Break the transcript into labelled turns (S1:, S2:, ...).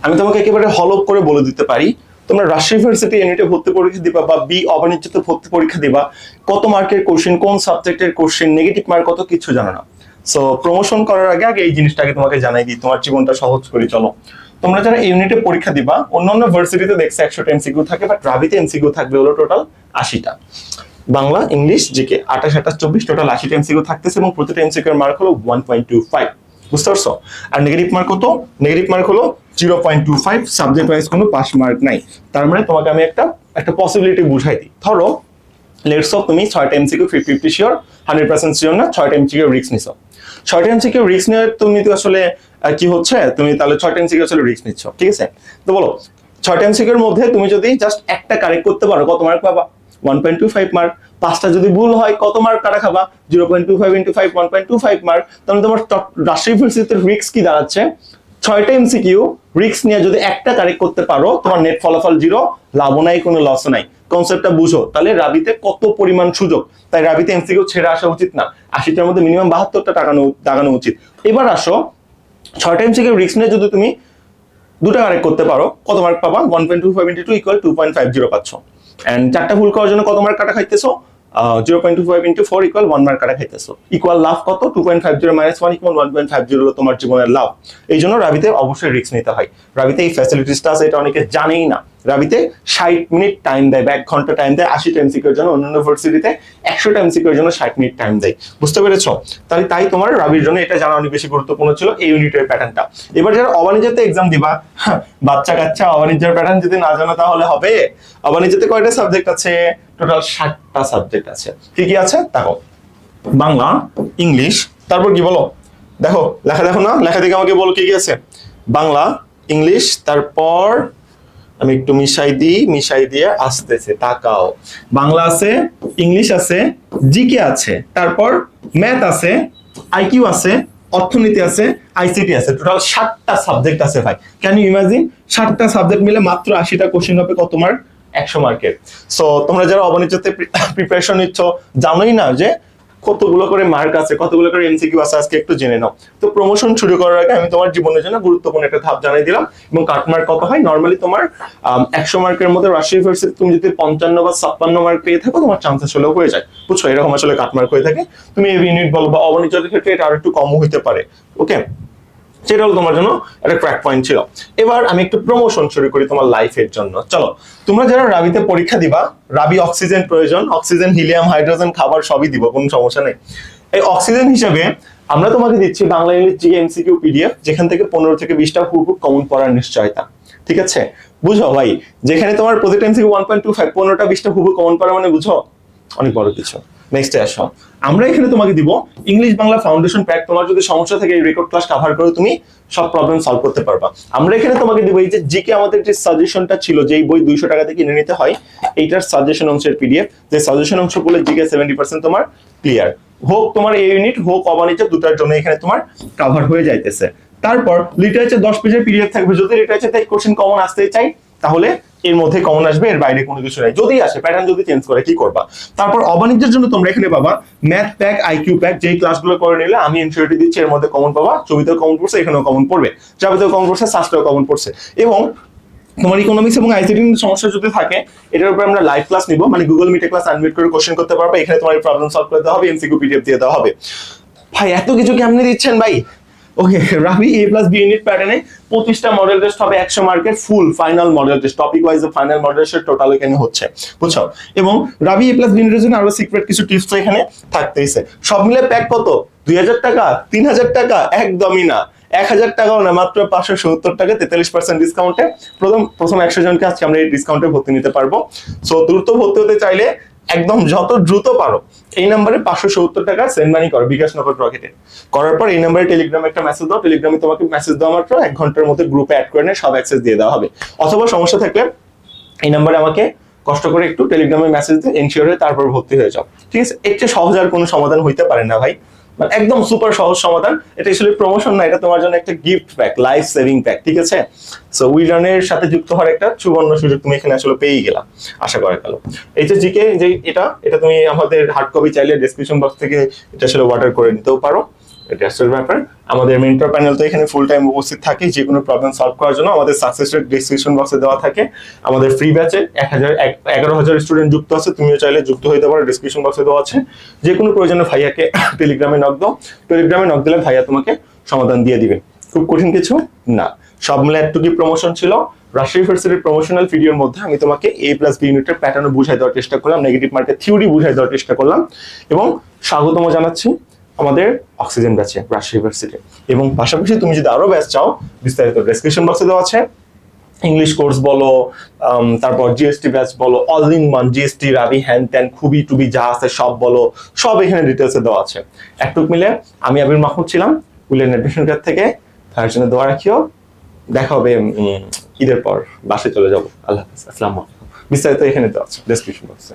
S1: আমি তোমাকে একেবারে হলপ করে বলে দিতে পারি, তোমরা রাজশাহী ইউনিভার্সিটি ইউনিটে ভর্তি পরীক্ষা দিবা বা বি অবাণিজ্যতে ভর্তি পরীক্ষা দিবা, কত মার্কের কোশ্চেন, কোন সাবজেক্টের কোশ্চেন, নেগেটিভ মার্ক কত, কিছু জানো না। সো প্রমোশন করার আগে আগে এই জিনিসটাকে তোমাকে জানাই দিই, তোমার জীবনটা সহজ করি। চলো, তোমরা যারা ইউনিটে পরীক্ষা দিবা, অন্যান্য ভার্সিটিতে দেখছে 100টা এমসিকিউ থাকে, বাট রাবিতে এমসিকিউ থাকবে হলো টোটাল 80টা। বাংলা, ইংলিশ, জিকে 28, 28, 24, টোটাল 80টা এমসিকিউ থাকতেছে এবং প্রতিটা এমসিকিউ এর মার্ক হলো 1.25। বুঝতে পারছো? আর নেগেটিভ মার্ক কত? নেগেটিভ মার্ক হলো 0.25, সাবজেক্ট ওয়াইজ কোনো পাস মার্ক নাই। তার মানে তোমাকে আমি একটা পসিবিলিটি বুঝাই দিই। ধরো লেটস অফ তুমি 6টা এমসিকিউ 50-50 শিওর, 100% শিওর না, 6টা এমসিকিউ রিস্ক নিছো। 6টা এমসিকিউ রিস্ক নিয়ে তুমি তো আসলে কি হচ্ছে, তুমি তাহলে 6টা এমসিকিউ আসলে রিস্ক নিচ্ছ, ঠিক আছে? তো বলো 6টা এমসিকিউ এর মধ্যে তুমি যদি জাস্ট একটা কারেক্ট করতে পারো কত মার্ক পাবা? 1.25 মার্ক। 5টা যদি ভুল হয় কত মার্ক কাটা খাবা? 0.25 ইনটু 5, 1.25 মার্ক। তাহলে তোমার রাজশাহী ইউনিভার্সিটিতে রিস্ক কি দাঁড়াচ্ছে? 6টা এমসিকিউ রিস্ক নিয়ে যদি একটা কারেক্ট করতে পারো, তোমার নেট ফলাফল 0, লাভও নাই, কোনো লস নাই। কনসেপ্টটা বুঝো, তাহলে রাবিতে কত পরিমাণ সুযোগ। তাই রাবিতে এমসিকিউ ছেড়ে আসা উচিত না। 80টার মধ্যে মিনিমাম 72টা দাগানো উচিত। এবার আসো, 6টা এমসিকিউ রিস্ক নিয়ে যদি তুমি 2টা কারেক্ট করতে পারো, কত মার্ক পাবা? 1.25 ইনটু 2 ইকুয়াল 2.50 পাচ্ছ। এন্ড 4টা ভুল করার জন্য কত মার্ক কাটা খাইতেছো? 0.25 ইনটু 4 ইকুয়াল 1 মার্ক কাটা খাইতেছো। ইকুয়াল লাভ কত? 2.50 মাইনাস 1 ইকুয়াল 1.50 হলো তোমার জীবনের লাভ। এই জন্য রাবিতে অবশ্যই রিস্ক নিতে হয়। রাবিতে এই ফ্যাসিলিটিসটা আছে, এটা অনেকে জানেই না। রাবিতে 60 মিনিট টাইম দেয়, 1 ঘন্টা টাইম দেয় 80টা এমসিকিউর জন্য। অন্য ইউনিভার্সিটিতে 100টা এমসিকিউর জন্য 60 মিনিট টাইম দেয়। বুঝতে পেরেছো? তাই তোমার রাবির জন্য এটা জানা অনেক বেশি গুরুত্বপূর্ণ ছিল, এই ইউনিটের প্যাটার্নটা। এবার যারা অবাণিজ্যতে এক্সাম দিবা, বাচ্চা কাচ্চা, অবাণিজ্যের প্যাটার্ন যদি না জানো তাহলে হবে? অবাণিজ্যতে কয়টা সাবজেক্ট আছে? টোটাল 60টা সাবজেক্ট আছে। কি কি আছে দেখো, বাংলা, ইংলিশ, তারপর কি বলো, দেখো লেখা দেখো না, লেখা দেখে আমাকে বলো কি কি আছে। বাংলা, ইংলিশ, তারপর আমি একটু মিশাই দিয়ে আসতেছে, তাকাও। বাংলা আছে, ইংলিশ আছে, জিকে আছে, তারপর ম্যাথ আছে, আইকিউ আছে, অর্থনীতি আছে, আইসিটি আছে। টোটাল 60টা সাবজেক্ট আছে ভাই। Can you imagine? 60টা সাবজেক্ট মিলে মাত্র 80টা কোশ্চেন হবে কত মার্ক? 100 মার্কের। সো তোমরা যারা অবাণিজ্যতে প্রিপারেশন নিচ্ছ, জানোই না যে কতগুলো করে মার্ক আছে, কতগুলো করে এমসিকিউ আছে, আজকে একটু জেনে নাও। তো প্রমোশন শুরু করার আগে আমি তোমার জীবনের জন্য গুরুত্বপূর্ণ একটা ধাপ জানাই দিলাম। এবং কাট মার্ক কত হয়? নরমালি তোমার 100 মার্কের মধ্যে রাজশাহী ইউনিভার্সিটি তুমি যদি 55 বা 56 মার্ক পেয়ে থাকো, তোমার চান্সেস হলেও হয়ে যায়। বুঝছো? এরকম আসলে কাট মার্ক হয়ে থাকে। তুমি এই ইউনিট বলো বা অবাণিজ্যের ক্ষেত্রে এটা আর একটু কমও হইতে পারে। ওকে, সেটা হলো তোমার জন্য একটা ক্র্যাক পয়েন্ট ছিল। এবার আমি একটু প্রমোশন শুরু করি তোমার লাইফের জন্য। চলো, তোমরা যারা রাবিতে পরীক্ষা দিবা, রাবি অক্সিজেন প্রয়োজন, অক্সিজেন, হিলিয়াম, হাইড্রোজেন, খাবার সবই দিব, কোনো সমস্যা নেই। এই অক্সিজেন হিসেবে আমরা তোমাকে দিচ্ছি Bangla, English, GK MCQ PDF, যেখান থেকে 15 থেকে 20টা হুবহু কমন পড়ার নিশ্চয়তা। ঠিক আছে? বুঝো ভাই, যেখানে তোমার প্রতিটা এমসিকিউ 1.25, 15টা 20টা হুবহু কমন পড়া মানে বুঝো অনেক বড় কিছু। নেক্সটে আসো, আমরা এখানে তোমাকে দিব ইংলিশ বাংলা ফাউন্ডেশন প্যাক। তোমার যদি সমস্যা থাকে এই রেকর্ড ক্লাস কভার করে তুমি সব প্রবলেম সলভ করতে পারবা। আমরা এখানে তোমাকে দিব এই যে জিকে আমাদের যে সাজেশনটা ছিল, যে এই বই 200 টাকা দিয়ে কিনে নিতে হয়, এইটার সাজেশন অংশের পিডিএফ, যে সাজেশন অংশ বলে জিকে 70% তোমার ক্লিয়ার। হোক তোমার এই ইউনিট, হোক অবাণিজ্য, দুটার জন্য এখানে তোমার কভার হয়ে যাইতেছে। তারপর লিটারেচার 10 পেজের পিডিএফ থাকবে। যদি লিটারেচার থেকে কোশ্চেন কমন আসতে চাই, তাহলে এর মধ্যে কমন আসবে, এর বাইরে কোনো কিছু নাই। যদি আসে, প্যাটার্ন যদি চেঞ্জ করে কি করবা? তারপর অবাণিজ্যের জন্য তোমরা এখানে পাবা ম্যাথ প্যাক, আইকিউ প্যাক, যেই ক্লাসগুলো করে নিলে আমি ইনসিওরিটি দিচ্ছি এর মধ্যে কমন পাবা। ছবিতেও কমন পড়ছে, এখানেও কমন পড়বে, যাবতীয় কমন পড়ছে, সাস্টেও কমন পড়ছে। এবং তোমার ইকোনমিক্স এবং আইসিটি সমস্যা যদি থাকে, এটার উপর আমরা লাইভ ক্লাস নিব, মানে গুগল মিটে ক্লাস আনমিউট করে কোশ্চেন করতে পারবে। এখানে তোমার প্রবলেম সলভ করতে হবে, এমসিকিউ পিডিএফ দিয়ে দেওয়া হবে। ভাই এত কিছু কেমনে দিচ্ছেন ভাই? ওকে, রাবি A প্লাস বি ইউনিট প্যাটার্নে 25টা মডেল টেস্ট হবে 100 মার্কের, full final model test, topic wise final model test total এখানে হচ্ছে। বুঝছো? এবং রাবি A প্লাস বি ইউনিটের জন্য আরো সিক্রেট কিছু টিপস তো এখানে থাকতেইছে। সব মিলে প্যাক কত? 2000 টাকা, 3000 টাকা? একদমই না, 1000 টাকাও না, মাত্র 570 টাকা, 43% ডিসকাউন্টে প্রথম 100 জনকে আজকে আমরা এই ডিসকাউন্টে ভর্তি নিতে পারবো। সো দ্রুত ভর্তি হতে চাইলে একদম যত দ্রুত পারো এই নম্বরে 570 টাকা সেন্ড মানি করো, বিকাশ নগদ রকেটে। করার পর এই নম্বরে টেলিগ্রামে একটা মেসেজ দাও। টেলিগ্রামে তোমাকে মেসেজ দেওয়া মাত্র 1 ঘন্টার মধ্যে গ্রুপে অ্যাড করে নিয়ে সব অ্যাক্সেস দিয়ে দেওয়া হবে। অথবা সমস্যা থাকলে এই নম্বরে আমাকে কষ্ট করে একটু টেলিগ্রামে মেসেজ দিয়ে এনশিওর হয়ে তারপর ভর্তি হয়ে যাও। ঠিক আছে? এর চেয়ে সহজ আর কোনো সমাধান হইতে পারে না ভাই, মানে একদম সুপার সহজ সমাধান। এটা আসলে প্রমোশন না, এটা তোমার জন্য একটা gift pack, life saving pack. ঠিক আছে? সো উইলার্নের সাথে যুক্ত হওয়ার একটা সুবর্ণ সুযোগ তুমি এখানে আসলে পেয়েই গেলা, আশা করা গেল। এই যে জিকে, যে এটা তুমি আমাদের হার্ড কপি চাইলে ডেসক্রিপশন বক্স থেকে এটা আসলে অর্ডার করে নিতেও পারো। এটার ব্যাপার। আমাদের মেন্টর প্যানেল তো এখানে ফুল টাইম উপস্থিত থাকে যে কোনো প্রবলেম সলভ করার জন্য। আমাদের সাকসেস রেট ডেসক্রিপশন বক্সে দেওয়া থাকে। আমাদের ফ্রি ব্যাচে 11,000 স্টুডেন্ট যুক্ত আছে, তুমিও চাইলে যুক্ত হইতে পারো, ডেসক্রিপশন বক্সে দেওয়া আছে। যে কোনো প্রয়োজনে ভাইয়াকে টেলিগ্রামে নক দাও, টেলিগ্রামে নক দিলে ভাইয়া তোমাকে সমাধান দিয়ে দিবে, খুব কঠিন কিছু না। সব মিলে একটুকি প্রমোশন ছিল। রাজশাহী ইউনিভার্সিটির প্রমোশনাল ভিডিওর মধ্যে আমি তোমাকে A+B ইউনিটের প্যাটার্ন বুঝাই দেওয়ার চেষ্টা করলাম, নেগেটিভ মার্কেট থিওরি বুঝাই দেওয়ার চেষ্টা করলাম, এবং স্বাগতম জানাচ্ছি আমাদের অক্সিজেন ব্যাচে রাজশাহী ইউনিভার্সিটি। এবং পাশাপাশি তুমি যদি আরো ব্যাচ চাও, বিস্তারিত ডেসক্রিপশন বক্সে দেওয়া আছে। ইংলিশ কোর্স বলো, তারপর জিএসটি ব্যাচ বলো, অল ইন ওয়ান, জিএসটি রাবি হ্যান ত্যান খুবই টুবি যা আছে সব বলো, সব এখানে ডিটেলসে দেওয়া আছে। একটুক মিলে আমি আবির মাহমুদ ছিলাম উইলেন অ্যাডমিশন কার্ড থেকে। তার জন্য দোয়া রাখিও। দেখা হবে ঈদের পর, বাসায় চলে যাবো। আল্লাহ হাফেজ, আসসালামু আলাইকুম। বিস্তারিত এখানে দেওয়া আছে ডেসক্রিপশন বক্সে।